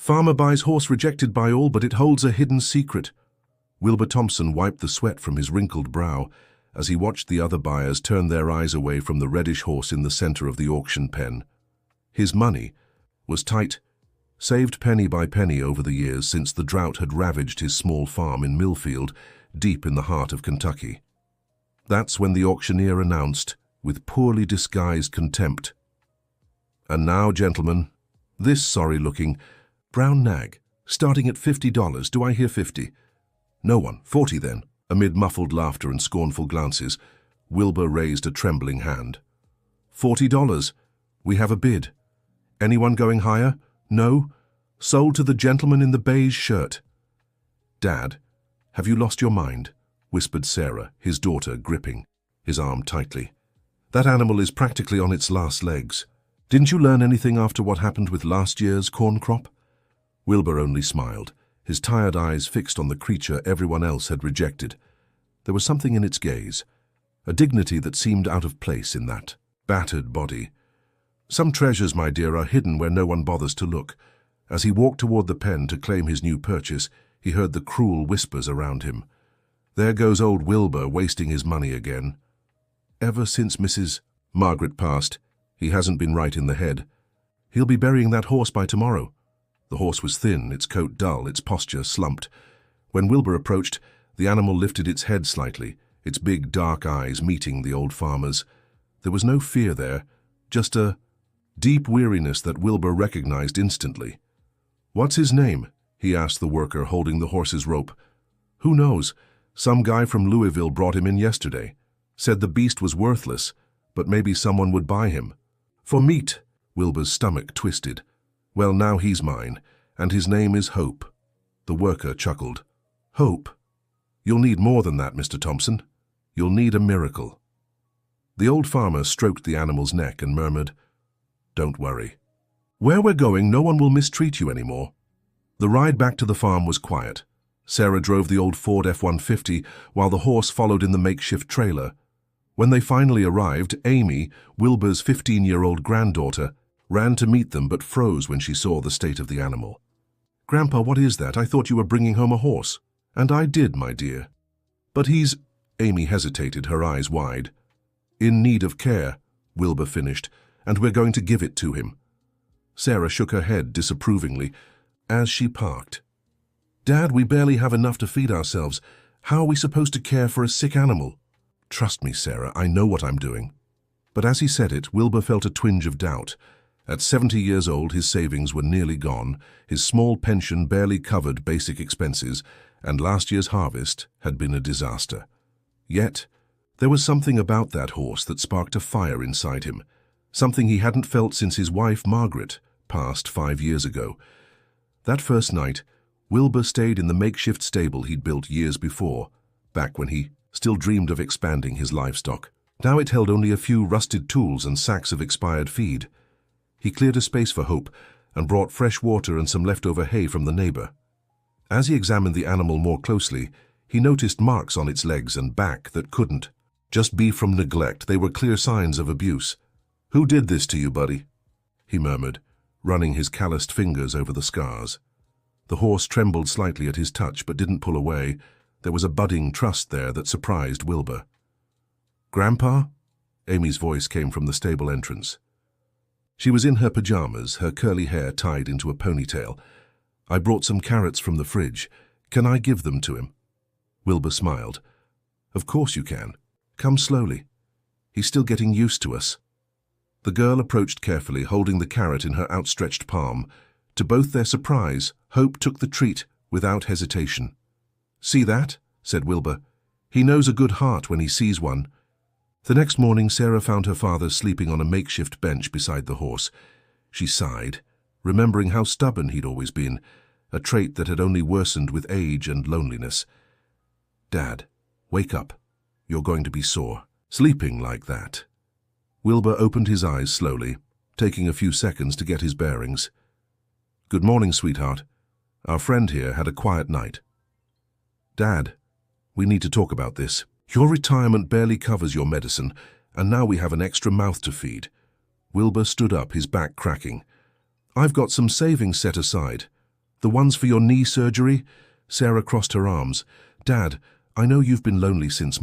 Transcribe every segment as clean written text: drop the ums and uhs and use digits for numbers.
Farmer buys horse rejected by all, but it holds a hidden secret. Wilbur Thompson wiped the sweat from his wrinkled brow as he watched the other buyers turn their eyes away from the reddish horse in the center of the auction pen. His money was tight, saved penny by penny over the years since the drought had ravaged his small farm in Millfield, deep in the heart of Kentucky. That's when the auctioneer announced, with poorly disguised contempt, "And now, gentlemen, this sorry-looking brown nag, starting at $50. Do I hear 50? No one. 40 then." Amid muffled laughter and scornful glances, Wilbur raised a trembling hand. $40. We have a bid. Anyone going higher? No? Sold to the gentleman in the beige shirt. "Dad, have you lost your mind?" whispered Sarah, his daughter, gripping his arm tightly. "That animal is practically on its last legs. Didn't you learn anything after what happened with last year's corn crop?" Wilbur only smiled, his tired eyes fixed on the creature everyone else had rejected. There was something in its gaze, a dignity that seemed out of place in that battered body. "Some treasures, my dear, are hidden where no one bothers to look." As he walked toward the pen to claim his new purchase, he heard the cruel whispers around him. "There goes old Wilbur wasting his money again. Ever since Mrs. Margaret passed, he hasn't been right in the head. He'll be burying that horse by tomorrow." The horse was thin, its coat dull, its posture slumped. When Wilbur approached, the animal lifted its head slightly, its big dark eyes meeting the old farmer's. There was no fear there, just a deep weariness that Wilbur recognized instantly. "What's his name?" he asked the worker holding the horse's rope. "Who knows? Some guy from Louisville brought him in yesterday. Said the beast was worthless, but maybe someone would buy him. For meat." Wilbur's stomach twisted. "Well, now he's mine, and his name is Hope." The worker chuckled. "Hope? You'll need more than that, Mr. Thompson. You'll need a miracle." The old farmer stroked the animal's neck and murmured, "Don't worry. Where we're going, no one will mistreat you anymore." The ride back to the farm was quiet. Sarah drove the old Ford F-150 while the horse followed in the makeshift trailer. When they finally arrived, Amy, Wilbur's 15-year-old granddaughter, ran to meet them but froze when she saw the state of the animal. "Grandpa, what is that? I thought you were bringing home a horse." "And I did, my dear. But he's—" Amy hesitated, her eyes wide. "In need of care," Wilbur finished, "and we're going to give it to him." Sarah shook her head disapprovingly as she parked. "Dad, we barely have enough to feed ourselves. How are we supposed to care for a sick animal?" "Trust me, Sarah, I know what I'm doing." But as he said it, Wilbur felt a twinge of doubt. At 70 years old, his savings were nearly gone, his small pension barely covered basic expenses, and last year's harvest had been a disaster. Yet, there was something about that horse that sparked a fire inside him, something he hadn't felt since his wife, Margaret, passed 5 years ago. That first night, Wilbur stayed in the makeshift stable he'd built years before, back when he still dreamed of expanding his livestock. Now it held only a few rusted tools and sacks of expired feed. He cleared a space for Hope and brought fresh water and some leftover hay from the neighbor. As he examined the animal more closely, he noticed marks on its legs and back that couldn't just be from neglect. They were clear signs of abuse. "Who did this to you, buddy?" he murmured, running his calloused fingers over the scars. The horse trembled slightly at his touch but didn't pull away. There was a budding trust there that surprised Wilbur. "Grandpa?" Amy's voice came from the stable entrance. She was in her pajamas, her curly hair tied into a ponytail. "I brought some carrots from the fridge. Can I give them to him?" Wilbur smiled. "Of course you can. Come slowly. He's still getting used to us." The girl approached carefully, holding the carrot in her outstretched palm. To both their surprise, Hope took the treat without hesitation. "See that?" said Wilbur. "He knows a good heart when he sees one." The next morning, Sarah found her father sleeping on a makeshift bench beside the horse. She sighed, remembering how stubborn he'd always been, a trait that had only worsened with age and loneliness. "Dad, wake up. You're going to be sore. Sleeping like that." Wilbur opened his eyes slowly, taking a few seconds to get his bearings. "Good morning, sweetheart. Our friend here had a quiet night." "Dad, we need to talk about this. Your retirement barely covers your medicine, and now we have an extra mouth to feed." Wilbur stood up, his back cracking. "I've got some savings set aside. The ones for your knee surgery? Sarah crossed her arms. Dad, I know you've been lonely since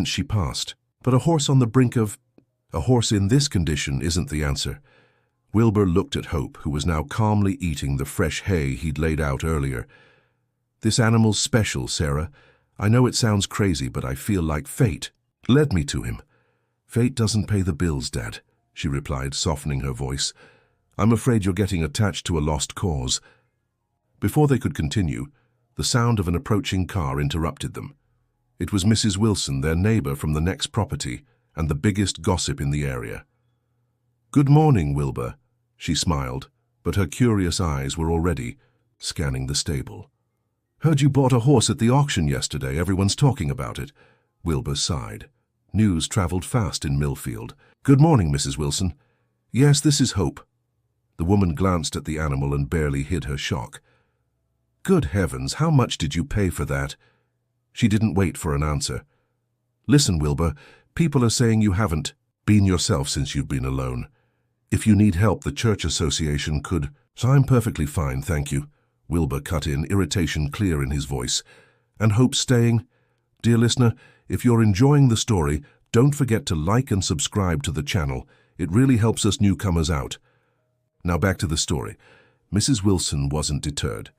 she passed. But a horse on the brink of... A horse in this condition isn't the answer. Wilbur looked at Hope, who was now calmly eating the fresh hay he'd laid out earlier. This animal's special, Sarah. I know it sounds crazy, but I feel like fate led me to him. Fate doesn't pay the bills, Dad, she replied, softening her voice. I'm afraid you're getting attached to a lost cause. Before they could continue, the sound of an approaching car interrupted them. It was Mrs. Wilson, their neighbor from the next property, and the biggest gossip in the area. Good morning, Wilbur, she smiled, but her curious eyes were already scanning the stable. Heard you bought a horse at the auction yesterday. Everyone's talking about it. Wilbur sighed. News traveled fast in Millfield. Good morning, Mrs. Wilson. Yes, this is Hope. The woman glanced at the animal and barely hid her shock. Good heavens, how much did you pay for that? She didn't wait for an answer. Listen, Wilbur, people are saying you haven't been yourself since you've been alone. If you need help, the church association could... I'm perfectly fine, thank you. Wilbur cut in, irritation clear in his voice. And Hope's staying? Dear listener, if you're enjoying the story, don't forget to like and subscribe to the channel. It really helps us newcomers out. Now back to the story. Mrs. Wilson wasn't deterred.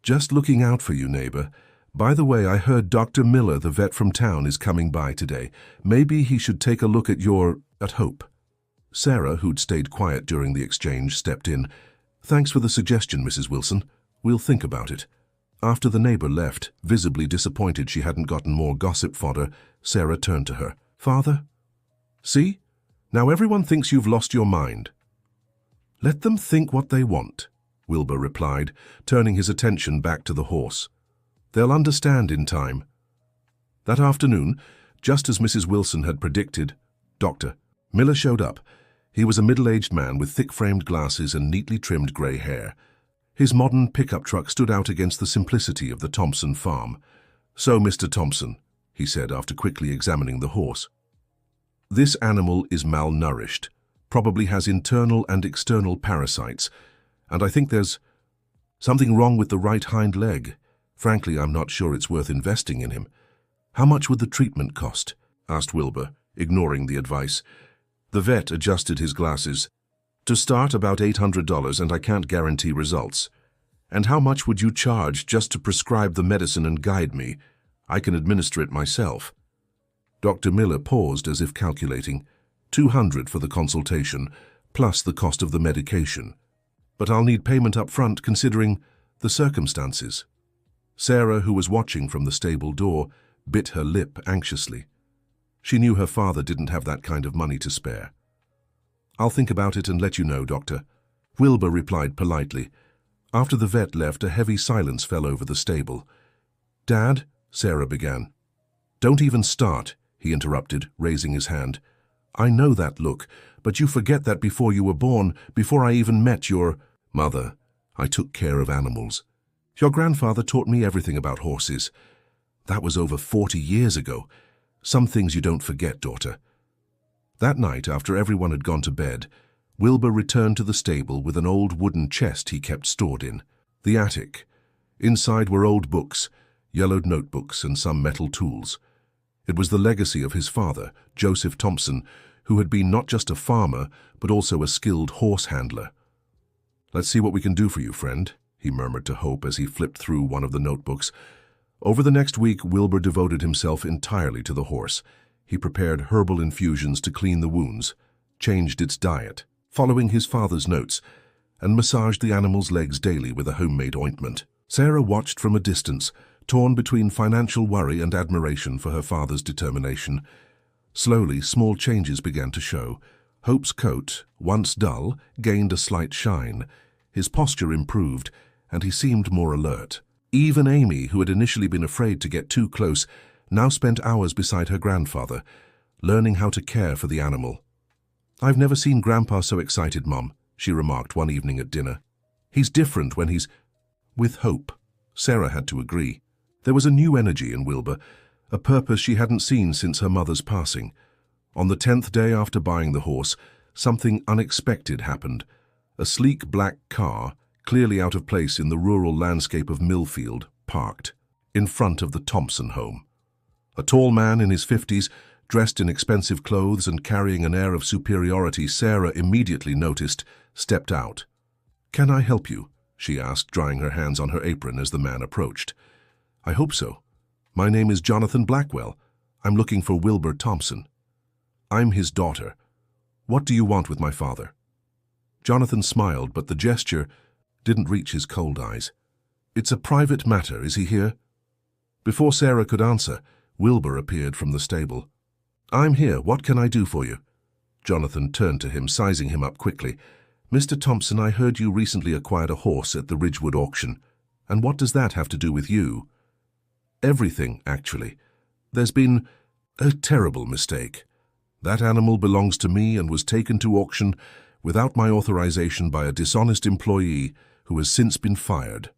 Just looking out for you, neighbor. By the way, I heard Dr. Miller, the vet from town, is coming by today. Maybe he should take a look at Hope. Sarah, who'd stayed quiet during the exchange, stepped in. Thanks for the suggestion, Mrs. Wilson. We'll think about it. After the neighbor left, visibly disappointed she hadn't gotten more gossip fodder, Sarah turned to her. Father? See? Now everyone thinks you've lost your mind. Let them think what they want, Wilbur replied, turning his attention back to the horse. They'll understand in time. That afternoon, just as Mrs. Wilson had predicted, Dr. Miller showed up. He was a middle-aged man with thick-framed glasses and neatly trimmed grey hair. His modern pickup truck stood out against the simplicity of the Thompson farm. So, Mr. Thompson, he said after quickly examining the horse. This animal is malnourished, probably has internal and external parasites, and I think there's something wrong with the right hind leg. Frankly, I'm not sure it's worth investing in him. How much would the treatment cost? Asked Wilbur, ignoring the advice. The vet adjusted his glasses. To start, about $800, and I can't guarantee results. And how much would you charge just to prescribe the medicine and guide me? I can administer it myself. Dr. Miller paused as if calculating. $200 for the consultation, plus the cost of the medication. But I'll need payment up front considering the circumstances. Sarah, who was watching from the stable door, bit her lip anxiously. She knew her father didn't have that kind of money to spare. I'll think about it and let you know, Doctor. Wilbur replied politely. After the vet left, a heavy silence fell over the stable. Dad, Sarah began. Don't even start, he interrupted, raising his hand. I know that look, but you forget that before you were born, before I even met your mother, I took care of animals. Your grandfather taught me everything about horses. That was over 40 years ago. Some things you don't forget, daughter. That night, after everyone had gone to bed, Wilbur returned to the stable with an old wooden chest he kept stored in. The attic. Inside were old books, yellowed notebooks, and some metal tools. It was the legacy of his father, Joseph Thompson, who had been not just a farmer, but also a skilled horse handler. Let's see what we can do for you, friend, he murmured to Hope as he flipped through one of the notebooks. Over the next week, Wilbur devoted himself entirely to the horse. He prepared herbal infusions to clean the wounds, changed its diet, following his father's notes, and massaged the animal's legs daily with a homemade ointment. Sarah watched from a distance, torn between financial worry and admiration for her father's determination. Slowly, small changes began to show. Hope's coat, once dull, gained a slight shine. His posture improved, and he seemed more alert. Even Amy, who had initially been afraid to get too close, now spent hours beside her grandfather, learning how to care for the animal. I've never seen Grandpa so excited, Mom, she remarked one evening at dinner. He's different when he's with Hope. Sarah had to agree. There was a new energy in Wilbur, a purpose she hadn't seen since her mother's passing. On the 10th day after buying the horse, something unexpected happened. A sleek black car, clearly out of place in the rural landscape of Millfield, parked in front of the Thompson home. A tall man in his 50s, dressed in expensive clothes and carrying an air of superiority Sarah immediately noticed, stepped out. "Can I help you?" she asked, drying her hands on her apron as the man approached. "I hope so. My name is Jonathan Blackwell. I'm looking for Wilbur Thompson. I'm his daughter. What do you want with my father?" Jonathan smiled, but the gesture didn't reach his cold eyes. "It's a private matter. Is he here?" Before Sarah could answer, Wilbur appeared from the stable. "I'm here. What can I do for you?" Jonathan turned to him, sizing him up quickly. "Mr. Thompson, I heard you recently acquired a horse at the Ridgewood auction. And what does that have to do with you?" "Everything, actually. There's been a terrible mistake. That animal belongs to me and was taken to auction without my authorization by a dishonest employee who has since been fired.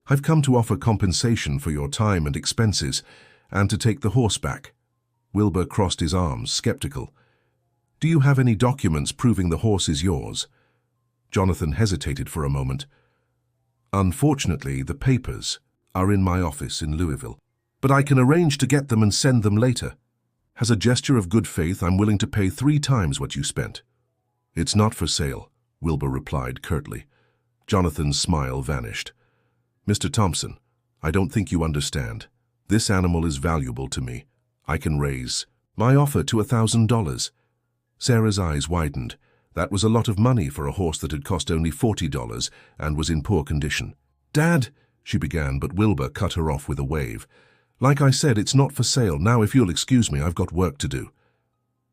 I've come to offer compensation for your time and expenses and to take the horse back." Wilbur crossed his arms, skeptical. "Do you have any documents proving the horse is yours?" Jonathan hesitated for a moment. "Unfortunately, the papers are in my office in Louisville, but I can arrange to get them and send them later. As a gesture of good faith, I'm willing to pay 3 times what you spent." "It's not for sale," Wilbur replied curtly. Jonathan's smile vanished. "Mr. Thompson, I don't think you understand. This animal is valuable to me. I can raise my offer to $1,000. Sarah's eyes widened. That was a lot of money for a horse that had cost only $40 and was in poor condition. "Dad," she began, but Wilbur cut her off with a wave. "Like I said, it's not for sale. Now, if you'll excuse me, I've got work to do."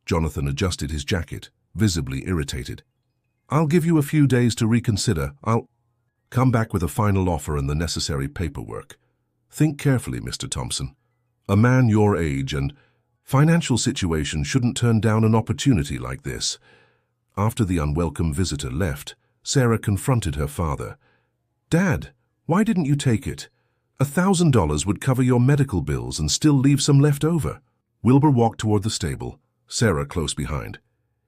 Jonathan adjusted his jacket, visibly irritated. "I'll give you a few days to reconsider. I'll come back with a final offer and the necessary paperwork. Think carefully, Mr. Thompson. A man your age and financial situation shouldn't turn down an opportunity like this." After the unwelcome visitor left, Sarah confronted her father. "Dad, why didn't you take it? $1,000 would cover your medical bills and still leave some left over." Wilbur walked toward the stable, Sarah close behind.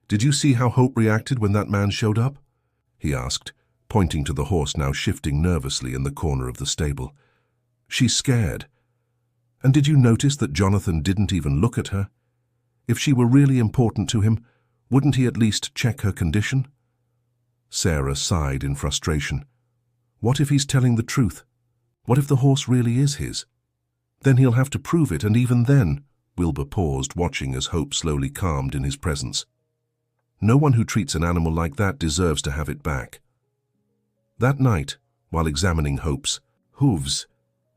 "Did you see how Hope reacted when that man showed up?" he asked, pointing to the horse now shifting nervously in the corner of the stable. "She's scared. And did you notice that Jonathan didn't even look at her? If she were really important to him, wouldn't he at least check her condition?" Sarah sighed in frustration. What if he's telling the truth? What if the horse really is his? Then he'll have to prove it, and even then— Wilbur paused, watching as Hope slowly calmed in his presence. "No one who treats an animal like that deserves to have it back." That night, while examining Hope's hooves,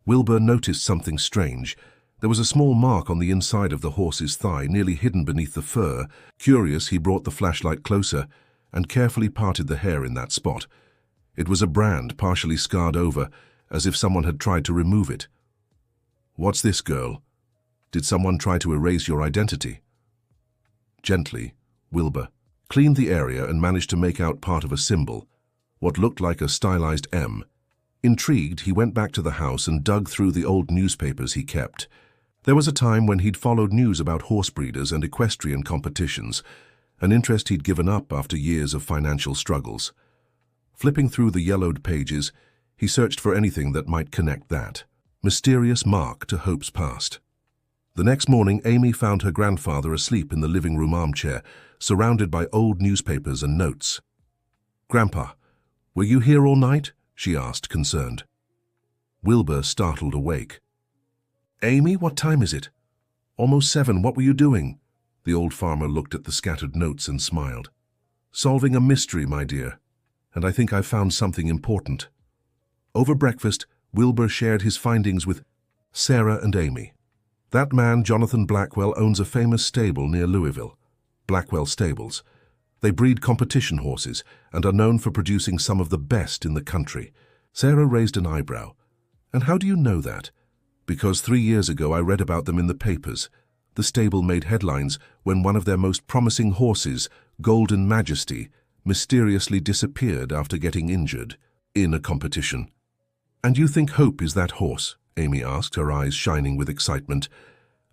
Wilbur noticed something strange. There was a small mark on the inside of the horse's thigh, nearly hidden beneath the fur. Curious, he brought the flashlight closer and carefully parted the hair in that spot. It was a brand, partially scarred over, as if someone had tried to remove it. "What's this, girl? Did someone try to erase your identity?" Gently, Wilbur cleaned the area and managed to make out part of a symbol, what looked like a stylized M. Intrigued, he went back to the house and dug through the old newspapers he kept. There was a time when he'd followed news about horse breeders and equestrian competitions, an interest he'd given up after years of financial struggles. Flipping through the yellowed pages, he searched for anything that might connect that mysterious mark to Hope's past. The next morning, Amy found her grandfather asleep in the living room armchair, surrounded by old newspapers and notes. "Grandpa, were you here all night?" she asked, concerned. Wilbur startled awake. "Amy, what time is it?" "Almost 7. What were you doing?" The old farmer looked at the scattered notes and smiled. "Solving a mystery, my dear, and I think I've found something important." Over breakfast, Wilbur shared his findings with Sarah and Amy. "That man, Jonathan Blackwell, owns a famous stable near Louisville, Blackwell Stables. They breed competition horses and are known for producing some of the best in the country." Sarah raised an eyebrow. "And how do you know that?" "Because 3 years ago I read about them in the papers. The stable made headlines when one of their most promising horses, Golden Majesty, mysteriously disappeared after getting injured in a competition." "And you think Hope is that horse?" Amy asked, her eyes shining with excitement.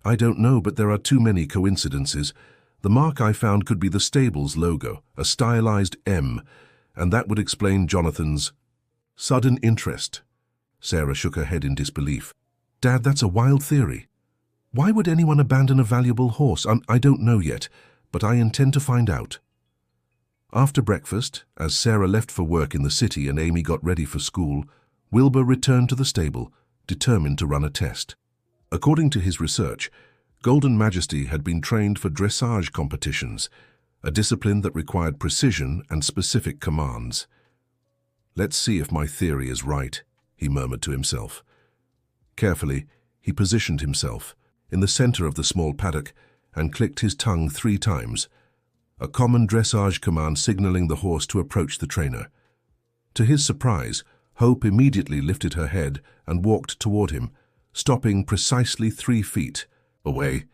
"I don't know, but there are too many coincidences. The mark I found could be the stable's logo, a stylized M, and that would explain Jonathan's Sudden interest. Sarah shook her head in disbelief. Dad, that's a wild theory. Why would anyone abandon a valuable horse? I don't know yet, but I intend to find out. After breakfast, as Sarah left for work in the city and Amy got ready for school, Wilbur returned to the stable, determined to run a test. According to his research, Golden Majesty had been trained for dressage competitions, a discipline that required precision and specific commands. Let's see if my theory is right, he murmured to himself. Carefully, he positioned himself in the center of the small paddock and clicked his tongue 3 times, a common dressage command signaling the horse to approach the trainer. To his surprise, Hope immediately lifted her head and walked toward him, stopping precisely 3 feet away.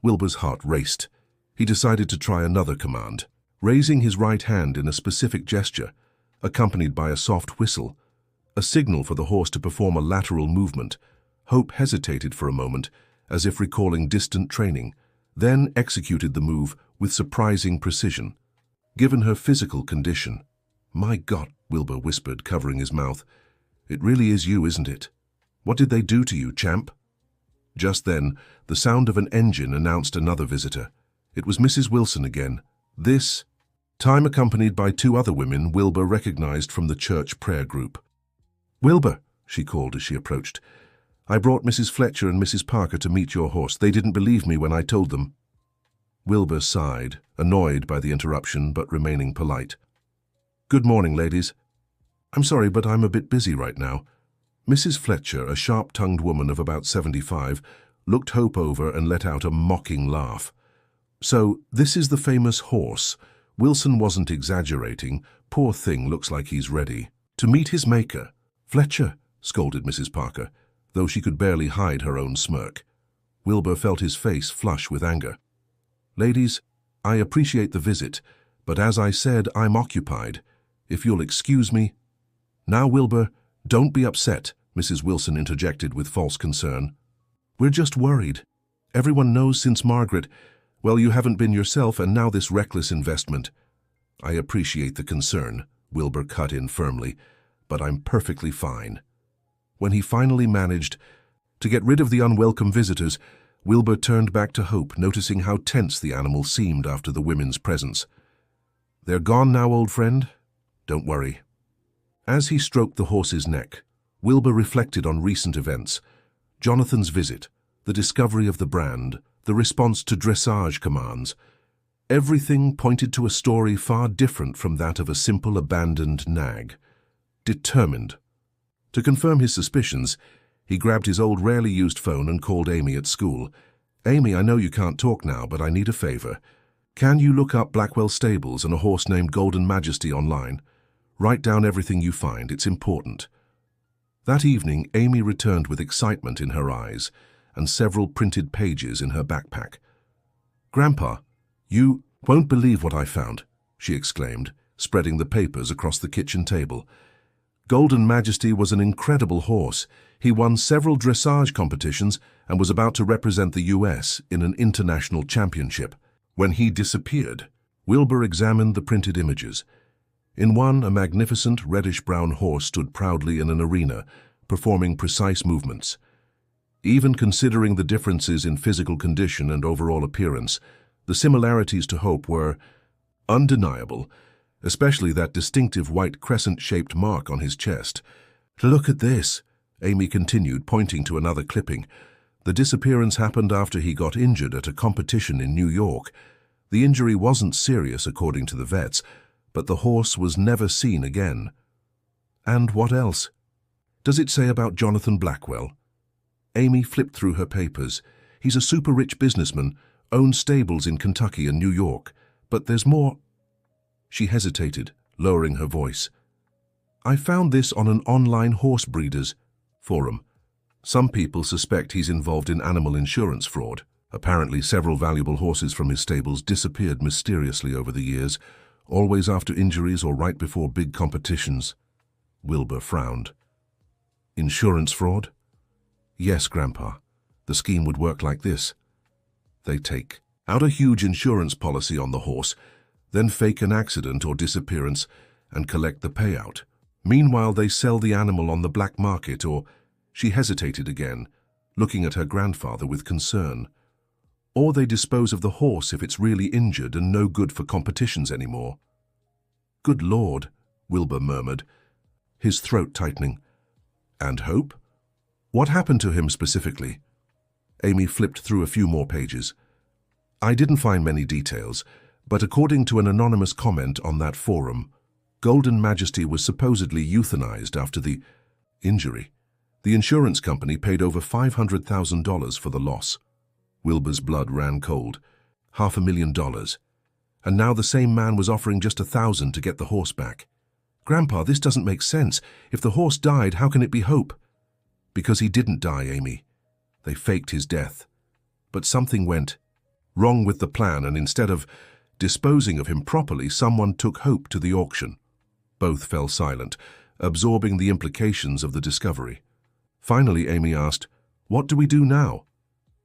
Wilbur's heart raced. He decided to try another command, raising his right hand in a specific gesture, accompanied by a soft whistle, a signal for the horse to perform a lateral movement. Hope hesitated for a moment, as if recalling distant training, then executed the move with surprising precision. Given her physical condition, "My God," Wilbur whispered, covering his mouth, "it really is you, isn't it? What did they do to you, champ?" Just then, the sound of an engine announced another visitor. It was Mrs. Wilson again, this time accompanied by 2 other women Wilbur recognized from the church prayer group. "Wilbur," she called as she approached, "I brought Mrs. Fletcher and Mrs. Parker to meet your horse. They didn't believe me when I told them." Wilbur sighed, annoyed by the interruption but remaining polite. "Good morning, ladies. I'm sorry, but I'm a bit busy right now." Mrs. Fletcher, a sharp-tongued woman of about 75, looked Hope over and let out a mocking laugh. "So, this is the famous horse." Wilson wasn't exaggerating. "Poor thing looks like he's ready to meet his maker." "Fletcher," scolded Mrs. Parker, though she could barely hide her own smirk. Wilbur felt his face flush with anger. "Ladies, I appreciate the visit, but as I said, I'm occupied. If you'll excuse me—" "Now, Wilbur, don't be upset," Mrs. Wilson interjected with false concern. "We're just worried. Everyone knows since Margaret— Well, you haven't been yourself, and now this reckless investment." "I appreciate the concern," Wilbur cut in firmly, "but I'm perfectly fine." When he finally managed to get rid of the unwelcome visitors, Wilbur turned back to Hope, noticing how tense the animal seemed after the women's presence. "They're gone now, old friend? Don't worry." As he stroked the horse's neck, Wilbur reflected on recent events: Jonathan's visit, the discovery of the brand, the response to dressage commands. Everything pointed to a story far different from that of a simple abandoned nag. Determined to confirm his suspicions, he grabbed his old, rarely used phone and called Amy at school. "Amy, I know you can't talk now, but I need a favor. Can you look up Blackwell Stables and a horse named Golden Majesty online? Write down everything you find. It's important." That evening, Amy returned with excitement in her eyes and several printed pages in her backpack. "Grandpa, you won't believe what I found," she exclaimed, spreading the papers across the kitchen table. "Golden Majesty was an incredible horse. He won several dressage competitions and was about to represent the U.S. in an international championship. When he disappeared, Wilbur examined the printed images. In one, a magnificent reddish-brown horse stood proudly in an arena, performing precise movements. Even considering the differences in physical condition and overall appearance, the similarities to Hope were undeniable, especially that distinctive white crescent-shaped mark on his chest. "Look at this," Amy continued, pointing to another clipping. "The disappearance happened after he got injured at a competition in New York. The injury wasn't serious, according to the vets, but the horse was never seen again." "And what else? Does it say about Jonathan Blackwell?" Amy flipped through her papers. "He's a super-rich businessman, owns stables in Kentucky and New York. But there's more." She hesitated, lowering her voice. "I found this on an online horse breeders forum. Some people suspect he's involved in animal insurance fraud. Apparently, several valuable horses from his stables disappeared mysteriously over the years, always after injuries or right before big competitions." Wilbur frowned. "Insurance fraud?" "Yes, Grandpa. The scheme would work like this. They take out a huge insurance policy on the horse, then fake an accident or disappearance and collect the payout. Meanwhile, they sell the animal on the black market, or—" She hesitated again, looking at her grandfather with concern. "Or they dispose of the horse if it's really injured and no good for competitions anymore." "Good Lord," Wilbur murmured, his throat tightening. "And Hope? What happened to him specifically?" Amy flipped through a few more pages. "I didn't find many details, but according to an anonymous comment on that forum, Golden Majesty was supposedly euthanized after the injury. The insurance company paid over $500,000 for the loss." Wilbur's blood ran cold. $500,000. And now the same man was offering just $1,000 to get the horse back. "Grandpa, this doesn't make sense. If the horse died, how can it be Hope?" "Because he didn't die, Amy. They faked his death. But something went wrong with the plan, and instead of disposing of him properly, someone took Hope to the auction." Both fell silent, absorbing the implications of the discovery. Finally, Amy asked, "What do we do now?"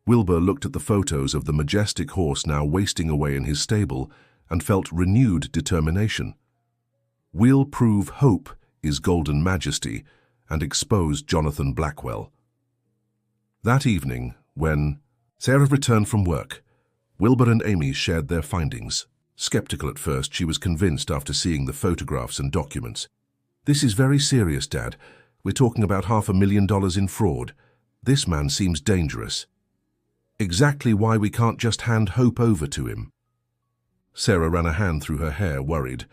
Wilbur looked at the photos of the majestic horse now wasting away in his stable and felt renewed determination. "We'll prove Hope is Golden Majesty and expose Jonathan Blackwell." That evening, when Sarah returned from work, Wilbur and Amy shared their findings. Skeptical at first, she was convinced after seeing the photographs and documents. "This is very serious, Dad. We're talking about $500,000 in fraud. This man seems dangerous." "Exactly why we can't just hand Hope over to him." Sarah ran a hand through her hair, worried.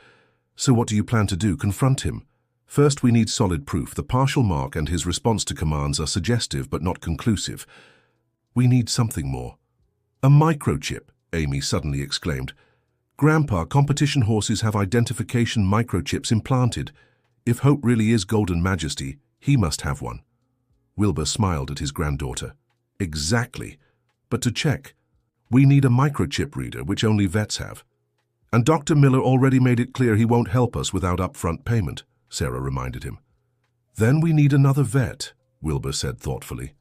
"So what do you plan to do? Confront him?" "First, we need solid proof. The partial mark and his response to commands are suggestive but not conclusive. We need something more." "A microchip," Amy suddenly exclaimed. "Grandpa, competition horses have identification microchips implanted. If Hope really is Golden Majesty, he must have one." Wilbur smiled at his granddaughter. "Exactly. But to check, we need a microchip reader, which only vets have. And Dr. Miller already made it clear he won't help us without upfront payment," Sarah reminded him. "Then we need another vet," Wilbur said thoughtfully.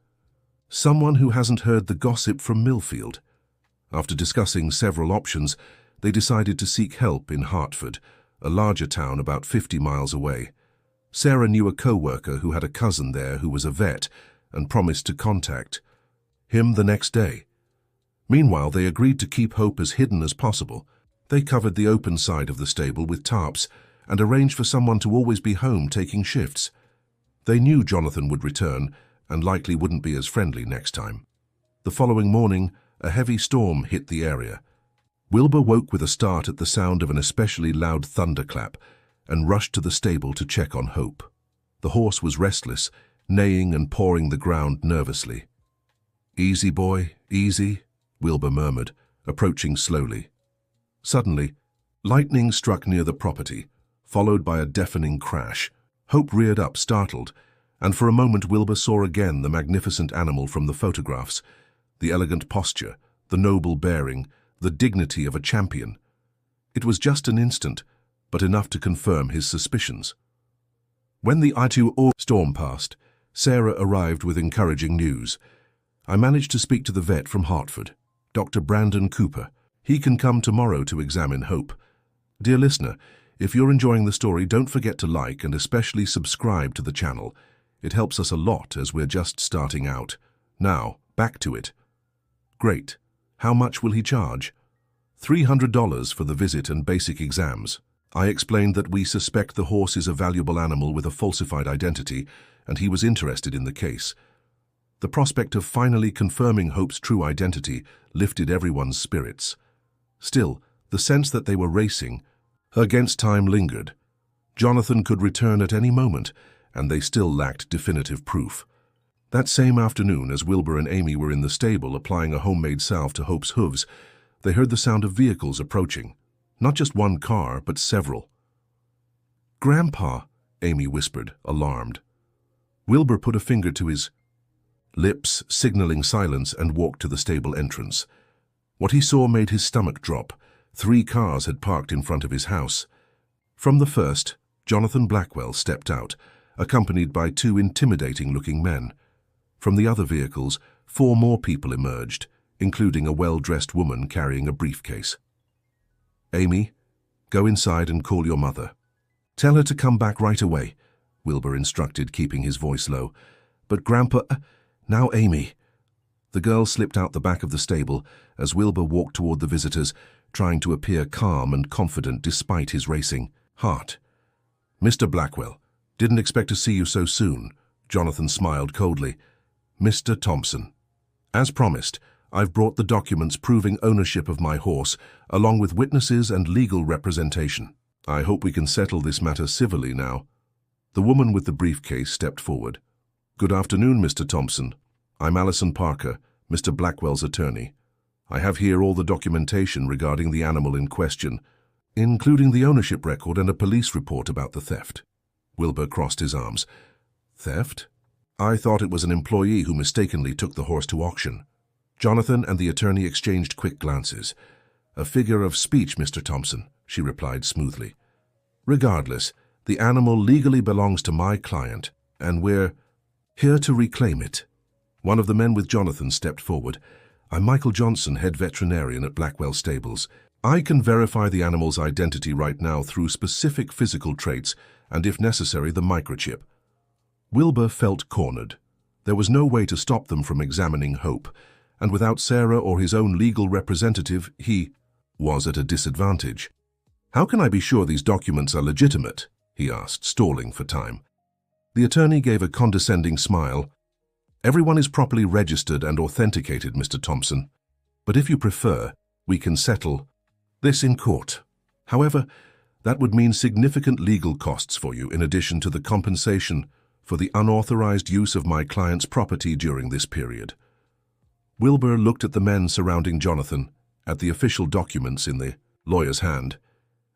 "Someone who hasn't heard the gossip from Millfield." After discussing several options, they decided to seek help in Hartford, a larger town about 50 miles away. Sarah knew a co-worker who had a cousin there who was a vet and promised to contact him the next day. Meanwhile, they agreed to keep Hope as hidden as possible. They covered the open side of the stable with tarps and arranged for someone to always be home taking shifts. They knew Jonathan would return and likely wouldn't be as friendly next time. The following morning, a heavy storm hit the area. Wilbur woke with a start at the sound of an especially loud thunderclap and rushed to the stable to check on Hope. The horse was restless, neighing and pawing the ground nervously. "Easy, boy, easy," Wilbur murmured, approaching slowly. Suddenly, lightning struck near the property, followed by a deafening crash. Hope reared up, startled, and for a moment Wilbur saw again the magnificent animal from the photographs, the elegant posture, the noble bearing, the dignity of a champion. It was just an instant, but enough to confirm his suspicions. When the I2O storm passed, Sarah arrived with encouraging news. "I managed to speak to the vet from Hartford, Dr. Brandon Cooper. He can come tomorrow to examine Hope." Dear listener, if you're enjoying the story, don't forget to like and especially subscribe to the channel. It helps us a lot as we're just starting out. Now, back to it. "Great. How much will he charge?" $300 for the visit and basic exams. I explained that we suspect the horse is a valuable animal with a falsified identity, and he was interested in the case. The prospect of finally confirming Hope's true identity lifted everyone's spirits. Still, the sense that they were racing against time lingered. Jonathan could return at any moment, and they still lacked definitive proof. That same afternoon, as Wilbur and Amy were in the stable applying a homemade salve to Hope's hooves, they heard the sound of vehicles approaching. Not just one car, but several. "Grandpa," Amy whispered, alarmed. Wilbur put a finger to his lips, signaling silence, and walked to the stable entrance. What he saw made his stomach drop. 3 cars had parked in front of his house. From the first, Jonathan Blackwell stepped out, accompanied by 2 intimidating-looking men. From the other vehicles, 4 more people emerged, including a well-dressed woman carrying a briefcase. "Amy, go inside and call your mother. Tell her to come back right away. Wilbur instructed, keeping his voice low. "But Grandpa—" "Now, Amy." The girl slipped out the back of the stable as Wilbur walked toward the visitors, trying to appear calm and confident despite his racing heart. "Mr. Blackwell, didn't expect to see you so soon." Jonathan smiled coldly. "Mr. Thompson, as promised, I've brought the documents proving ownership of my horse, along with witnesses and legal representation. I hope we can settle this matter civilly now." The woman with the briefcase stepped forward. "Good afternoon, Mr. Thompson. I'm Allison Parker, Mr. Blackwell's attorney. I have here all the documentation regarding the animal in question, including the ownership record and a police report about the theft." Wilbur crossed his arms. "Theft? I thought it was an employee who mistakenly took the horse to auction." Jonathan and the attorney exchanged quick glances. "A figure of speech, Mr. Thompson," she replied smoothly. "Regardless, the animal legally belongs to my client, and we're here to reclaim it." One of the men with Jonathan stepped forward. "I'm Michael Johnson, head veterinarian at Blackwell Stables. I can verify the animal's identity right now through specific physical traits and, if necessary, the microchip." Wilbur felt cornered. There was no way to stop them from examining Hope, and without Sarah or his own legal representative, he was at a disadvantage. "How can I be sure these documents are legitimate?" he asked, stalling for time. The attorney gave a condescending smile. "Everyone is properly registered and authenticated, Mr. Thompson. But if you prefer, we can settle this in court. However, that would mean significant legal costs for you in addition to the compensation for the unauthorized use of my client's property during this period." Wilbur looked at the men surrounding Jonathan, at the official documents in the lawyer's hand,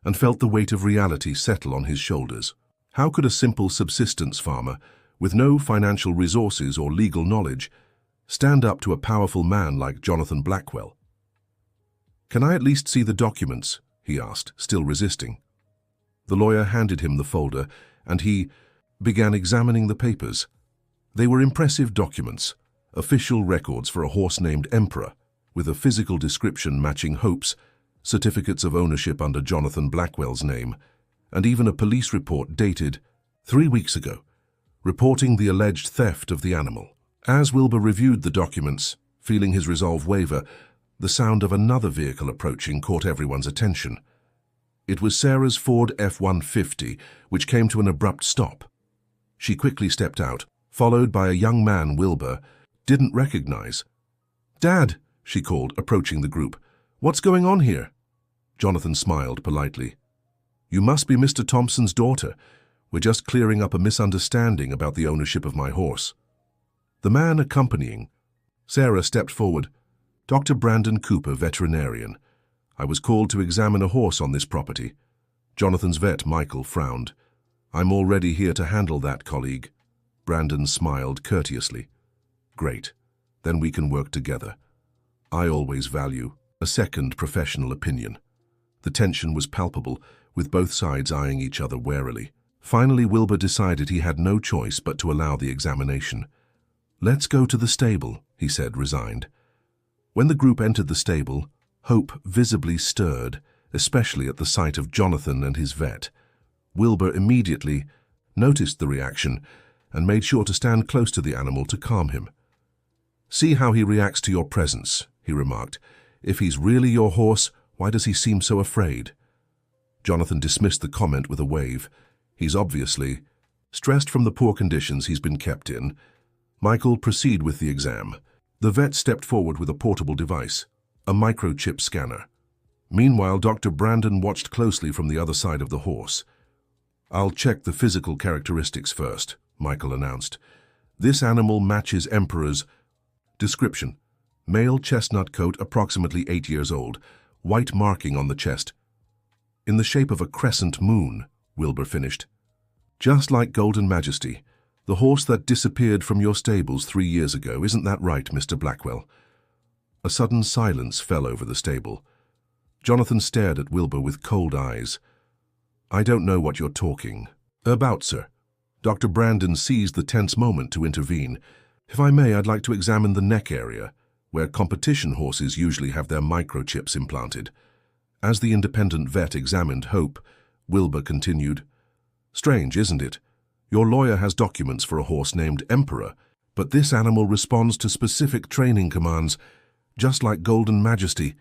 and felt the weight of reality settle on his shoulders. How could a simple subsistence farmer, with no financial resources or legal knowledge, stand up to a powerful man like Jonathan Blackwell? "Can I at least see the documents?" he asked, still resisting. The lawyer handed him the folder, and he began examining the papers. They were impressive documents, official records for a horse named Emperor, with a physical description matching Hope's, certificates of ownership under Jonathan Blackwell's name, and even a police report dated 3 weeks ago, reporting the alleged theft of the animal. As Wilbur reviewed the documents, feeling his resolve waver, the sound of another vehicle approaching caught everyone's attention. It was Sarah's Ford F-150, which came to an abrupt stop. She quickly stepped out, followed by a young man Wilbur didn't recognize. "Dad," she called, approaching the group. "What's going on here?" Jonathan smiled politely. "You must be Mr. Thompson's daughter. We're just clearing up a misunderstanding about the ownership of my horse." The man accompanying Sarah stepped forward. "Dr. Brandon Cooper, veterinarian. I was called to examine a horse on this property." Jonathan's vet, Michael, frowned. "I'm already here to handle that, colleague." Brandon smiled courteously. "Great. Then we can work together. I always value a second professional opinion." The tension was palpable, with both sides eyeing each other warily. Finally, Wilbur decided he had no choice but to allow the examination. "Let's go to the stable," he said, resigned. When the group entered the stable, Hope visibly stirred, especially at the sight of Jonathan and his vet. Wilbur immediately noticed the reaction and made sure to stand close to the animal to calm him. "See how he reacts to your presence," he remarked. "If he's really your horse, why does he seem so afraid?" Jonathan dismissed the comment with a wave. "He's obviously stressed from the poor conditions he's been kept in." "Michael, proceed with the exam." The vet stepped forward with a portable device, a microchip scanner. Meanwhile, Dr. Brandon watched closely from the other side of the horse. "I'll check the physical characteristics first," Michael announced. "This animal matches Emperor's description. Male chestnut coat, approximately 8 years old, white marking on the chest, in the shape of a crescent moon," Wilbur finished. "Just like Golden Majesty, the horse that disappeared from your stables 3 years ago. Isn't that right, Mr. Blackwell?" A sudden silence fell over the stable. Jonathan stared at Wilbur with cold eyes. "I don't know what you're talking about, sir." Dr. Brandon seized the tense moment to intervene. "If I may, I'd like to examine the neck area, where competition horses usually have their microchips implanted." As the independent vet examined Hope, Wilbur continued, "Strange, isn't it? Your lawyer has documents for a horse named Emperor, but this animal responds to specific training commands, just like Golden Majesty,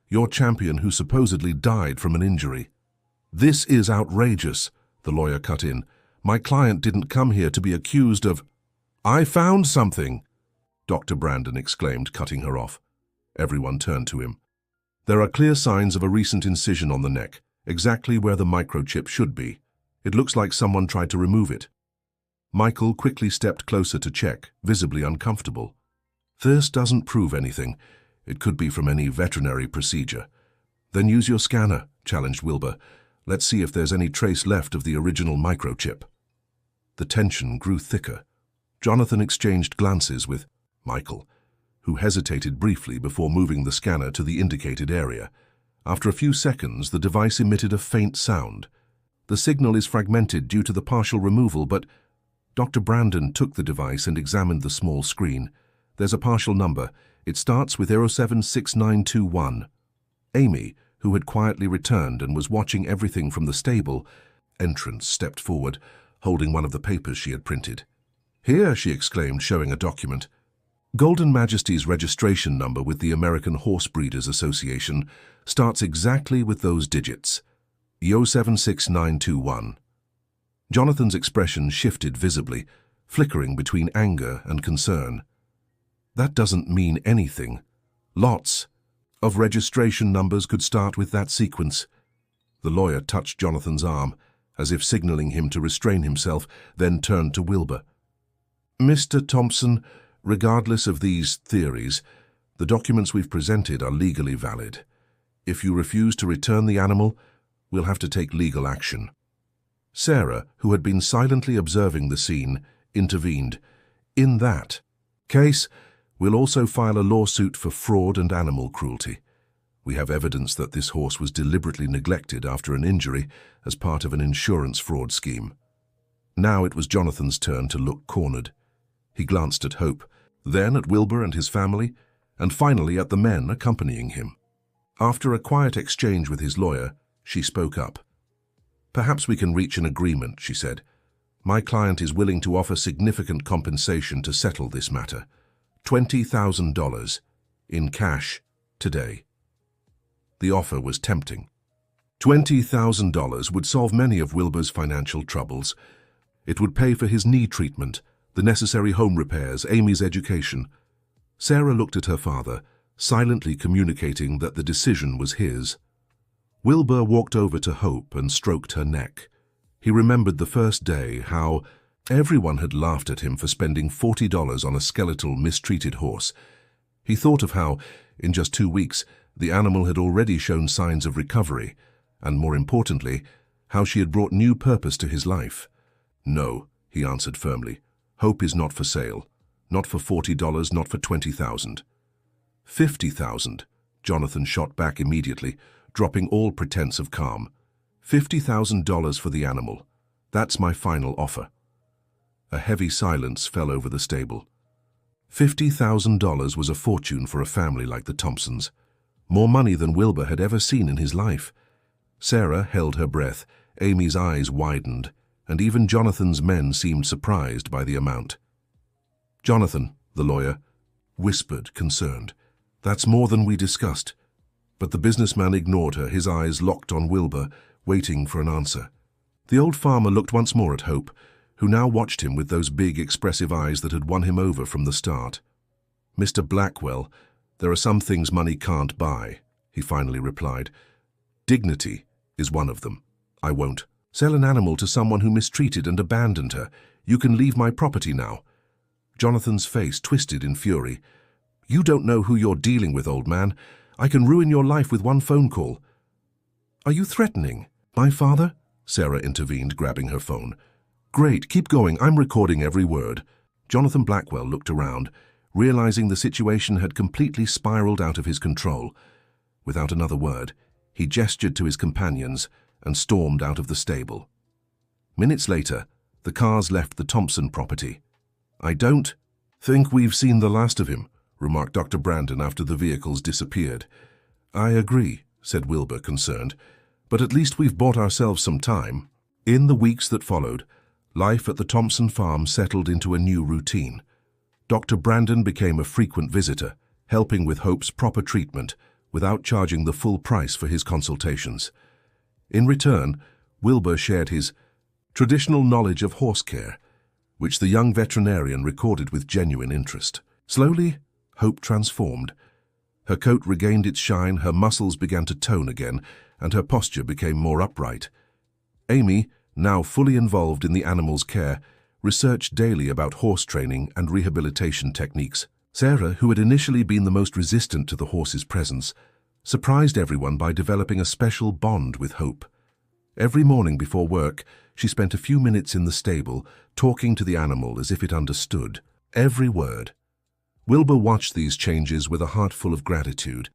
your champion who supposedly died from an injury. This is outrageous, the lawyer cut in. My client didn't come here to be accused of— I found something, Dr. Brandon exclaimed, cutting her off. Everyone turned to him. There are clear signs of a recent incision on the neck, exactly where the microchip should be. It looks like someone tried to remove it. Michael quickly stepped closer to check, visibly uncomfortable. This doesn't prove anything. It could be from any veterinary procedure. Then use your scanner, challenged Wilbur. Let's see if there's any trace left of the original microchip. The tension grew thicker. Jonathan exchanged glances with Michael, who hesitated briefly before moving the scanner to the indicated area. After a few seconds, the device emitted a faint sound. The signal is fragmented due to the partial removal, but Dr. Brandon took the device and examined the small screen. There's a partial number. It starts with 076921. Amy, who had quietly returned and was watching everything from the stable entrance, stepped forward, holding one of the papers she had printed. Here, she exclaimed, showing a document. Golden Majesty's registration number with the American Horse Breeders Association starts exactly with those digits, 076921. Jonathan's expression shifted visibly, flickering between anger and concern. That doesn't mean anything. Lots of registration numbers could start with that sequence. The lawyer touched Jonathan's arm, as if signaling him to restrain himself, then turned to Wilbur. Mr. Thompson, regardless of these theories, the documents we've presented are legally valid. If you refuse to return the animal, we'll have to take legal action. Sarah, who had been silently observing the scene, intervened. In that case, we'll also file a lawsuit for fraud and animal cruelty. We have evidence that this horse was deliberately neglected after an injury as part of an insurance fraud scheme. Now it was Jonathan's turn to look cornered. He glanced at Hope, then at Wilbur and his family, and finally at the men accompanying him. After a quiet exchange with his lawyer, she spoke up. Perhaps we can reach an agreement, she said. My client is willing to offer significant compensation to settle this matter. $20,000 in cash today. The offer was tempting. $20,000 would solve many of Wilbur's financial troubles. It would pay for his knee treatment, the necessary home repairs, Amy's education. Sarah looked at her father, silently communicating that the decision was his. Wilbur walked over to Hope and stroked her neck. He remembered the first day, how everyone had laughed at him for spending $40 on a skeletal, mistreated horse. He thought of how, in just 2 weeks, the animal had already shown signs of recovery, and more importantly, how she had brought new purpose to his life. No, he answered firmly. Hope is not for sale. Not for $40, not for $20,000. $50,000, Jonathan shot back immediately, dropping all pretense of calm. $50,000 for the animal. That's my final offer. A heavy silence fell over the stable. $50,000 was a fortune for a family like the Thompsons. More money than Wilbur had ever seen in his life. Sarah held her breath, Amy's eyes widened, and even Jonathan's men seemed surprised by the amount. Jonathan, the lawyer, whispered, concerned. That's more than we discussed. But the businessman ignored her, his eyes locked on Wilbur, waiting for an answer. The old farmer looked once more at Hope, who now watched him with those big, expressive eyes that had won him over from the start. Mr. Blackwell, there are some things money can't buy, he finally replied. Dignity is one of them. I won't sell an animal to someone who mistreated and abandoned her. You can leave my property now. Jonathan's face twisted in fury. You don't know who you're dealing with, old man. I can ruin your life with one phone call. Are you threatening my father? Sarah intervened, grabbing her phone. Great, keep going. I'm recording every word. Jonathan Blackwell looked around, realizing the situation had completely spiraled out of his control. Without another word, he gestured to his companions and stormed out of the stable. Minutes later, the cars left the Thompson property. I don't think we've seen the last of him, remarked Dr. Brandon after the vehicles disappeared. I agree, said Wilbur, concerned, but at least we've bought ourselves some time. In the weeks that followed, Life at the Thompson farm settled into a new routine. Dr. Brandon became a frequent visitor, helping with Hope's proper treatment without charging the full price for his consultations. In return, Wilbur shared his traditional knowledge of horse care, which the young veterinarian recorded with genuine interest. Slowly, Hope transformed. Her coat regained its shine, her muscles began to tone again, and her posture became more upright. Amy, now fully involved in the animal's care, researched daily about horse training and rehabilitation techniques. Sarah, who had initially been the most resistant to the horse's presence, surprised everyone by developing a special bond with Hope. Every morning before work, she spent a few minutes in the stable, talking to the animal as if it understood every word. Wilbur watched these changes with a heart full of gratitude.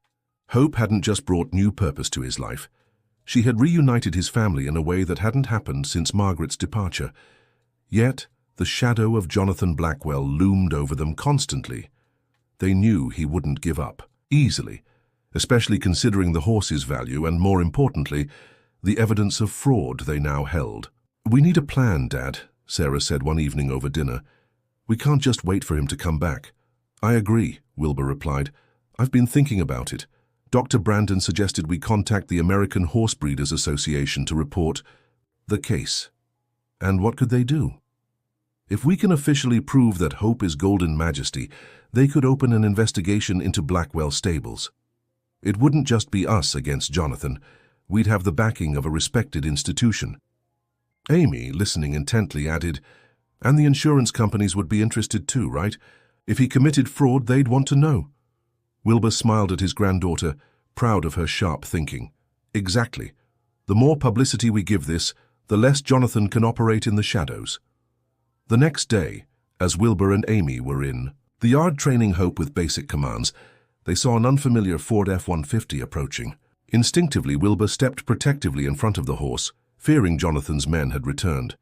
Hope hadn't just brought new purpose to his life. She had reunited his family in a way that hadn't happened since Margaret's departure. Yet, the shadow of Jonathan Blackwell loomed over them constantly. They knew he wouldn't give up easily, especially considering the horse's value and, more importantly, the evidence of fraud they now held. "We need a plan, Dad," Sarah said one evening over dinner. "We can't just wait for him to come back." "I agree," Wilbur replied. "I've been thinking about it. Dr. Brandon suggested we contact the American Horse Breeders Association to report the case." "And what could they do?" "If we can officially prove that Hope is Golden Majesty, they could open an investigation into Blackwell stables. It wouldn't just be us against Jonathan. We'd have the backing of a respected institution." Amy, listening intently, added, "And the insurance companies would be interested too, right? If he committed fraud, they'd want to know." Wilbur smiled at his granddaughter, proud of her sharp thinking. "Exactly. The more publicity we give this, the less Jonathan can operate in the shadows." The next day, as Wilbur and Amy were in the yard training Hope with basic commands, they saw an unfamiliar Ford F-150 approaching. Instinctively, Wilbur stepped protectively in front of the horse, fearing Jonathan's men had returned.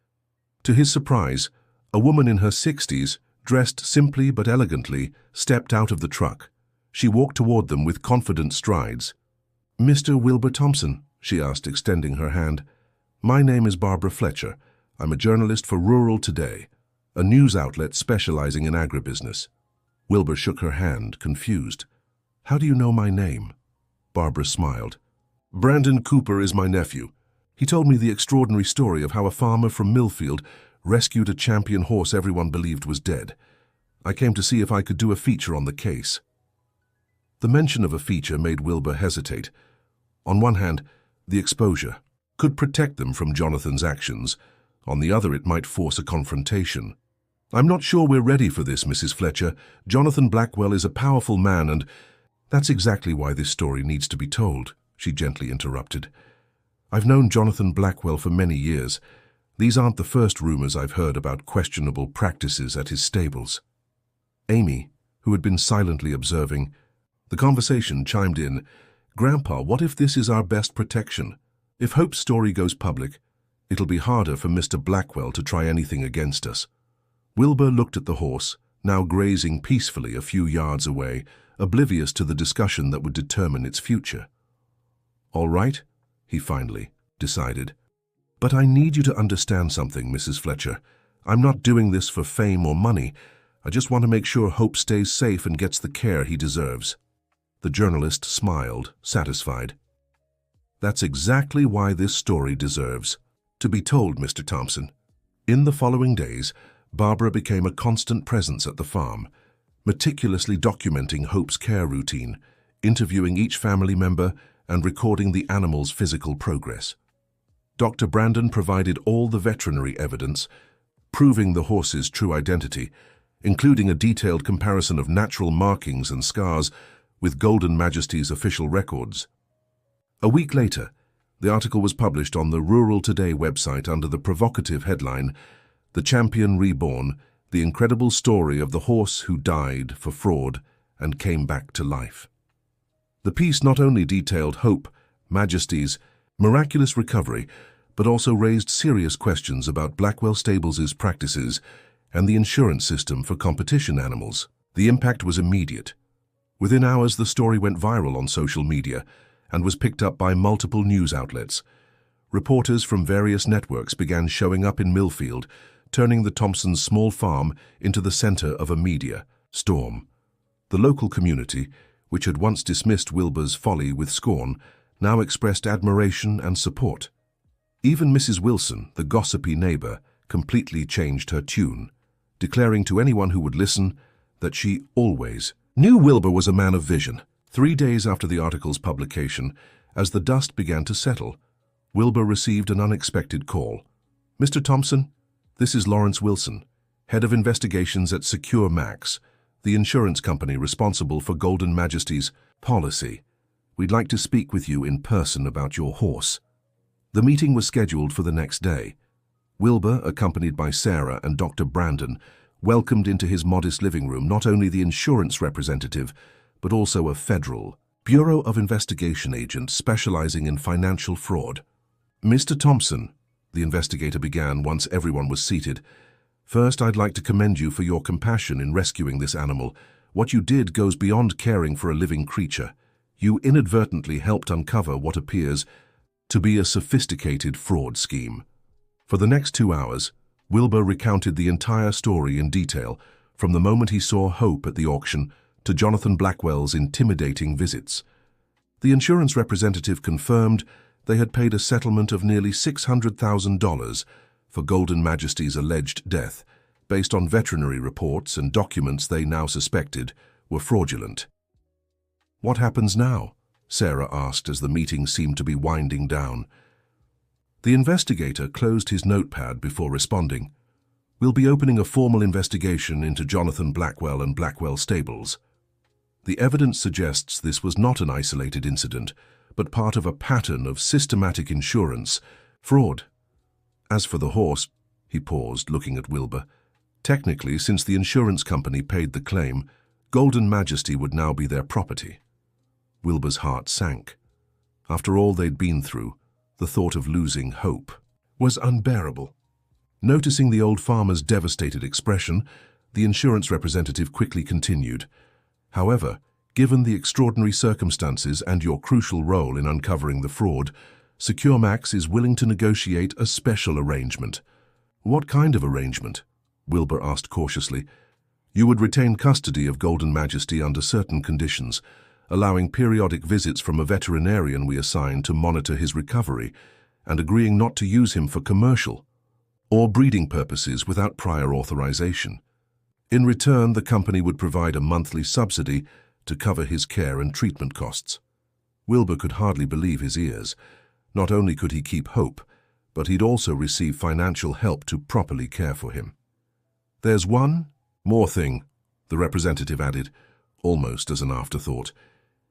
To his surprise, a woman in her 60s, dressed simply but elegantly, stepped out of the truck. She walked toward them with confident strides. "Mr. Wilbur Thompson," she asked, extending her hand. "My name is Barbara Fletcher. I'm a journalist for Rural Today, a news outlet specializing in agribusiness." Wilbur shook her hand, confused. "How do you know my name?" Barbara smiled. "Brandon Cooper is my nephew. He told me the extraordinary story of how a farmer from Millfield rescued a champion horse everyone believed was dead. I came to see if I could do a feature on the case." The mention of a feature made Wilbur hesitate. On one hand, the exposure could protect them from Jonathan's actions. On the other, it might force a confrontation. "I'm not sure we're ready for this, Mrs. Fletcher. Jonathan Blackwell is a powerful man, and—" "That's exactly why this story needs to be told," she gently interrupted. "I've known Jonathan Blackwell for many years. These aren't the first rumors I've heard about questionable practices at his stables." Amy, who had been silently observing the conversation, chimed in. "Grandpa, what if this is our best protection? If Hope's story goes public, it'll be harder for Mr. Blackwell to try anything against us." Wilbur looked at the horse, now grazing peacefully a few yards away, oblivious to the discussion that would determine its future. "All right," he finally decided. "But I need you to understand something, Mrs. Fletcher. I'm not doing this for fame or money. I just want to make sure Hope stays safe and gets the care he deserves." The journalist smiled, satisfied. "That's exactly why this story deserves to be told, Mr. Thompson." In the following days, Barbara became a constant presence at the farm, meticulously documenting Hope's care routine, interviewing each family member, and recording the animal's physical progress. Dr. Brandon provided all the veterinary evidence, proving the horse's true identity, including a detailed comparison of natural markings and scars with Golden Majesty's official records. A week later, the article was published on the Rural Today website under the provocative headline, "The Champion Reborn, the incredible story of the horse who died for fraud and came back to life." The piece not only detailed Hope Majesty's miraculous recovery, but also raised serious questions about Blackwell Stables' practices and the insurance system for competition animals. The impact was immediate. Within hours, the story went viral on social media and was picked up by multiple news outlets. Reporters from various networks began showing up in Millfield turning the Thompsons' small farm into the center of a media storm. The local community, which had once dismissed Wilbur's folly with scorn, now expressed admiration and support. Even Mrs. Wilson, the gossipy neighbor, completely changed her tune, declaring to anyone who would listen that she always knew Wilbur was a man of vision. 3 days after the article's publication, as the dust began to settle, Wilbur received an unexpected call. "Mr. Thompson, this is Lawrence Wilson, head of investigations at Secure Max, the insurance company responsible for Golden Majesty's policy. We'd like to speak with you in person about your horse." The meeting was scheduled for the next day. Wilbur, accompanied by Sarah and Dr. Brandon, welcomed into his modest living room not only the insurance representative, but also a federal Bureau of Investigation agent specializing in financial fraud. "Mr. Thompson," the investigator began once everyone was seated, "first I'd like to commend you for your compassion in rescuing this animal. What you did goes beyond caring for a living creature. You inadvertently helped uncover what appears to be a sophisticated fraud scheme." For the next 2 hours, Wilbur recounted the entire story in detail, from the moment he saw Hope at the auction to Jonathan Blackwell's intimidating visits. The insurance representative confirmed they had paid a settlement of nearly $600,000 for Golden Majesty's alleged death, based on veterinary reports and documents they now suspected were fraudulent. "What happens now?" Sarah asked as the meeting seemed to be winding down. The investigator closed his notepad before responding. "We'll be opening a formal investigation into Jonathan Blackwell and Blackwell Stables. The evidence suggests this was not an isolated incident, but part of a pattern of systematic insurance fraud. As for the horse," he paused, looking at Wilbur, "technically, since the insurance company paid the claim, Golden Majesty would now be their property." Wilbur's heart sank. After all they'd been through, the thought of losing Hope was unbearable. Noticing the old farmer's devastated expression, the insurance representative quickly continued. "However, given the extraordinary circumstances and your crucial role in uncovering the fraud, Secure Max is willing to negotiate a special arrangement." "What kind of arrangement?" Wilbur asked cautiously. "You would retain custody of Golden Majesty under certain conditions, allowing periodic visits from a veterinarian we assign to monitor his recovery, and agreeing not to use him for commercial or breeding purposes without prior authorization. In return, the company would provide a monthly subsidy to cover his care and treatment costs." Wilbur could hardly believe his ears. Not only could he keep Hope, but he'd also receive financial help to properly care for him. "There's one more thing," the representative added, almost as an afterthought.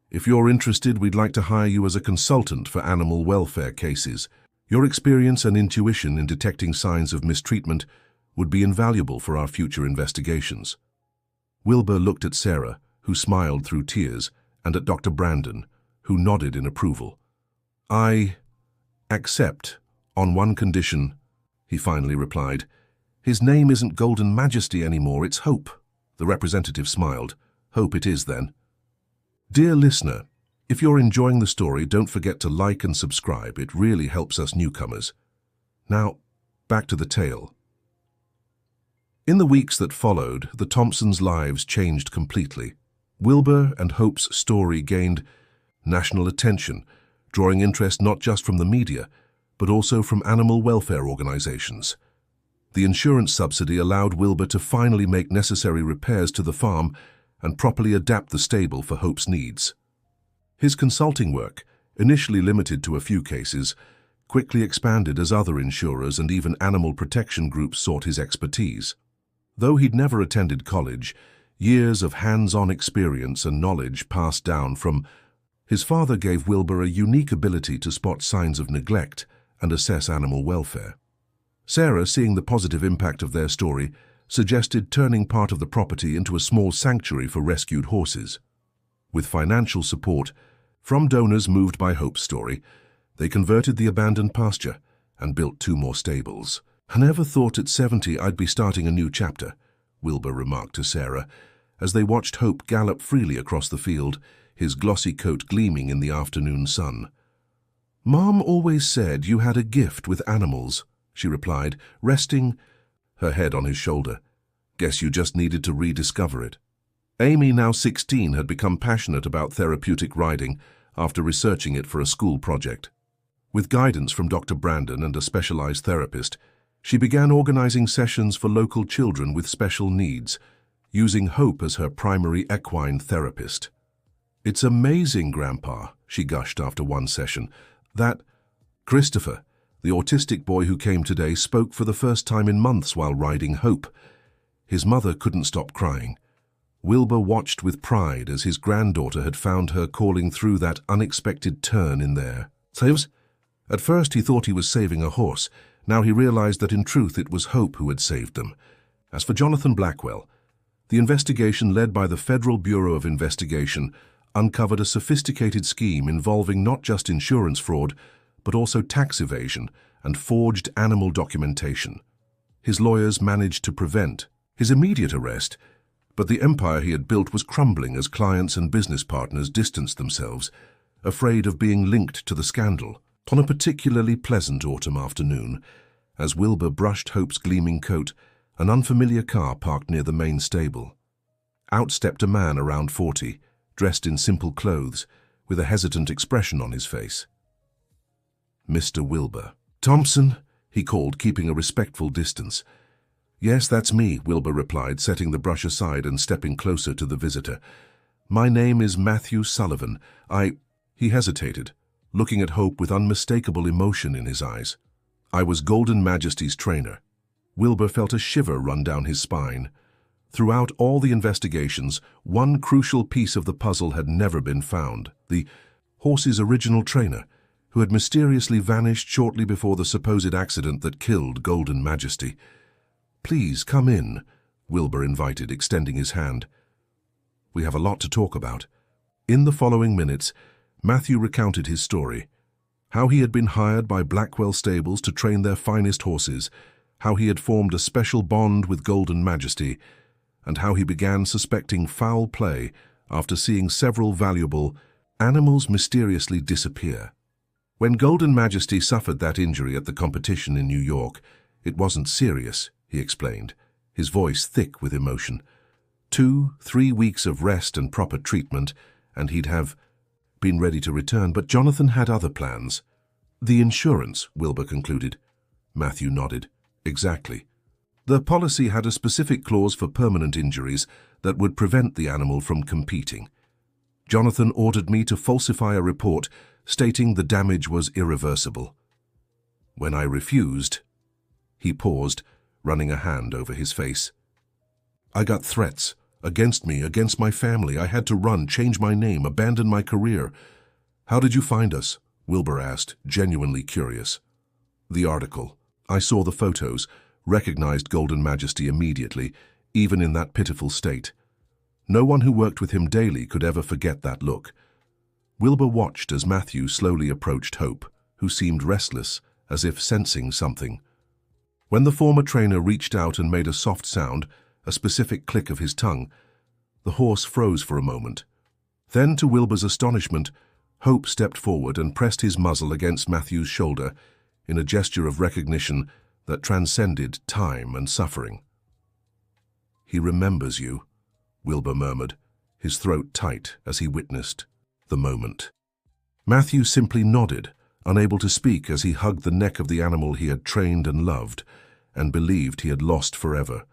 "If you're interested, we'd like to hire you as a consultant for animal welfare cases. Your experience and intuition in detecting signs of mistreatment would be invaluable for our future investigations." Wilbur looked at Sarah, who smiled through tears, and at Dr. Brandon, who nodded in approval. "I accept, on one condition," he finally replied. "His name isn't Golden Majesty anymore, it's Hope." The representative smiled. "Hope it is, then." Dear listener, if you're enjoying the story, don't forget to like and subscribe. It really helps us newcomers. Now, back to the tale. In the weeks that followed, the Thompsons' lives changed completely. Wilbur and Hope's story gained national attention, drawing interest not just from the media, but also from animal welfare organizations. The insurance subsidy allowed Wilbur to finally make necessary repairs to the farm and properly adapt the stable for Hope's needs. His consulting work, initially limited to a few cases, quickly expanded as other insurers and even animal protection groups sought his expertise. Though he'd never attended college, years of hands-on experience and knowledge passed down from his father gave Wilbur a unique ability to spot signs of neglect and assess animal welfare. Sarah, seeing the positive impact of their story, suggested turning part of the property into a small sanctuary for rescued horses. With financial support from donors moved by Hope's story, they converted the abandoned pasture and built 2 more stables. "I never thought at 70 I'd be starting a new chapter," Wilbur remarked to Sarah, as they watched Hope gallop freely across the field, his glossy coat gleaming in the afternoon sun. "Mom always said you had a gift with animals," she replied, resting her head on his shoulder. Guess you just needed to rediscover it. Amy, now 16, had become passionate about therapeutic riding after researching it for a school project. With guidance from Dr. Brandon and a specialized therapist, she began organizing sessions for local children with special needs, using Hope as her primary equine therapist. "It's amazing, Grandpa," she gushed after one session, "that Christopher, the autistic boy who came today, spoke for the first time in months while riding Hope." His mother couldn't stop crying. Wilbur watched with pride as his granddaughter had found her calling through that unexpected turn in there. Saves? At first he thought he was saving a horse. Now he realized that in truth it was Hope who had saved them. As for Jonathan Blackwell, the investigation led by the Federal Bureau of Investigation uncovered a sophisticated scheme involving not just insurance fraud, but also tax evasion and forged animal documentation. His lawyers managed to prevent his immediate arrest, but the empire he had built was crumbling as clients and business partners distanced themselves, afraid of being linked to the scandal. On a particularly pleasant autumn afternoon, as Wilbur brushed Hope's gleaming coat, an unfamiliar car parked near the main stable. Out stepped a man around 40, dressed in simple clothes, with a hesitant expression on his face. "Mr. Wilbur." "Thompson," he called, keeping a respectful distance. "Yes, that's me," Wilbur replied, setting the brush aside and stepping closer to the visitor. "My name is Matthew Sullivan. He hesitated, looking at Hope with unmistakable emotion in his eyes. "I was Golden Majesty's trainer." Wilbur felt a shiver run down his spine. Throughout all the investigations, one crucial piece of the puzzle had never been found: the horse's original trainer, who had mysteriously vanished shortly before the supposed accident that killed Golden Majesty. "Please come in," Wilbur invited, extending his hand. "We have a lot to talk about." In the following minutes, Matthew recounted his story: how he had been hired by Blackwell Stables to train their finest horses, how he had formed a special bond with Golden Majesty, and how he began suspecting foul play after seeing several valuable animals mysteriously disappear. When Golden Majesty suffered that injury at the competition in New York, it wasn't serious, he explained, his voice thick with emotion. 2-3 weeks of rest and proper treatment, and he'd have been ready to return, but Jonathan had other plans. "The insurance," Wilbur concluded. Matthew nodded. "Exactly. The policy had a specific clause for permanent injuries that would prevent the animal from competing. Jonathan ordered me to falsify a report stating the damage was irreversible. When I refused," he paused, running a hand over his face, "I got threats. Against me, against my family. I had to run, change my name, abandon my career." "How did you find us?" Wilbur asked, genuinely curious. "The article. I saw the photos, recognized Golden Majesty immediately, even in that pitiful state. No one who worked with him daily could ever forget that look." Wilbur watched as Matthew slowly approached Hope, who seemed restless, as if sensing something. When the former trainer reached out and made a soft sound, a specific click of his tongue, the horse froze for a moment. Then, to Wilbur's astonishment, Hope stepped forward and pressed his muzzle against Matthew's shoulder in a gesture of recognition that transcended time and suffering. "He remembers you," Wilbur murmured, his throat tight as he witnessed the moment. Matthew simply nodded, unable to speak as he hugged the neck of the animal he had trained and loved, and believed he had lost forever.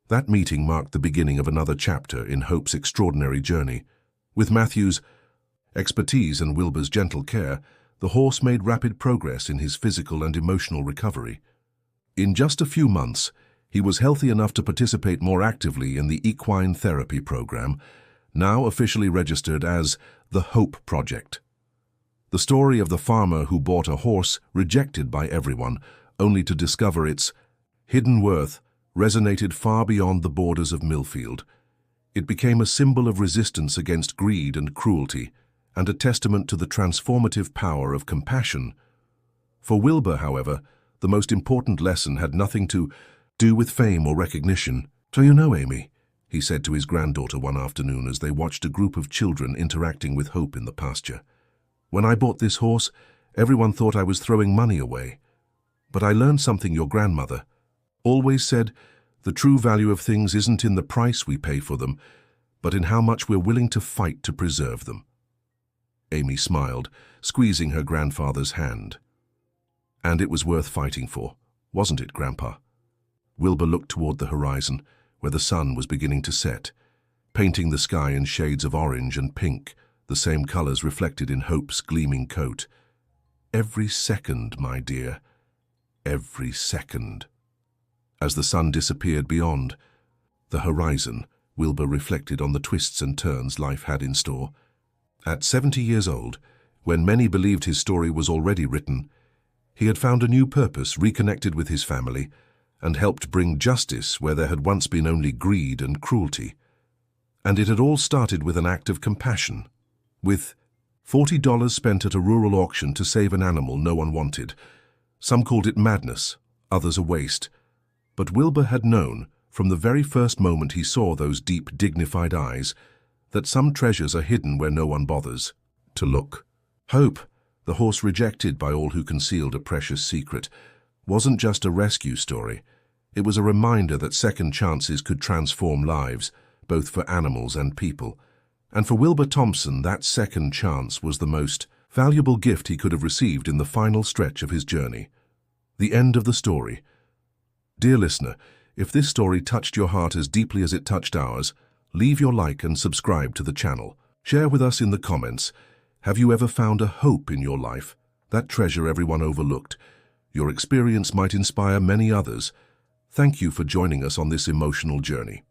That meeting marked the beginning of another chapter in Hope's extraordinary journey. With Matthew's expertise and Wilbur's gentle care, the horse made rapid progress in his physical and emotional recovery. In just a few months, he was healthy enough to participate more actively in the equine therapy program, now officially registered as the Hope Project. The story of the farmer who bought a horse rejected by everyone, only to discover its hidden worth, resonated far beyond the borders of Millfield. It became a symbol of resistance against greed and cruelty, and a testament to the transformative power of compassion. For Wilbur, however, the most important lesson had nothing to do with fame or recognition. "So you know, Amy," he said to his granddaughter one afternoon as they watched a group of children interacting with Hope in the pasture. "When I bought this horse, everyone thought I was throwing money away. But I learned something your grandmother, always said, the true value of things isn't in the price we pay for them, but in how much we're willing to fight to preserve them. Amy smiled, squeezing her grandfather's hand. And it was worth fighting for, wasn't it, Grandpa? Wilbur looked toward the horizon, where the sun was beginning to set, painting the sky in shades of orange and pink, the same colors reflected in Hope's gleaming coat. Every second, my dear, every second. As the sun disappeared beyond the horizon, Wilbur reflected on the twists and turns life had in store. At 70 years old, when many believed his story was already written, he had found a new purpose, reconnected with his family, and helped bring justice where there had once been only greed and cruelty. And it had all started with an act of compassion, with $40 spent at a rural auction to save an animal no one wanted. Some called it madness, others a waste. But Wilbur had known, from the very first moment he saw those deep, dignified eyes, that some treasures are hidden where no one bothers to look. Hope, the horse rejected by all who concealed a precious secret, wasn't just a rescue story. It was a reminder that second chances could transform lives, both for animals and people. And for Wilbur Thompson, that second chance was the most valuable gift he could have received in the final stretch of his journey. The end of the story. Dear listener, if this story touched your heart as deeply as it touched ours, leave your like and subscribe to the channel. Share with us in the comments. Have you ever found a hope in your life, that treasure everyone overlooked? Your experience might inspire many others. Thank you for joining us on this emotional journey.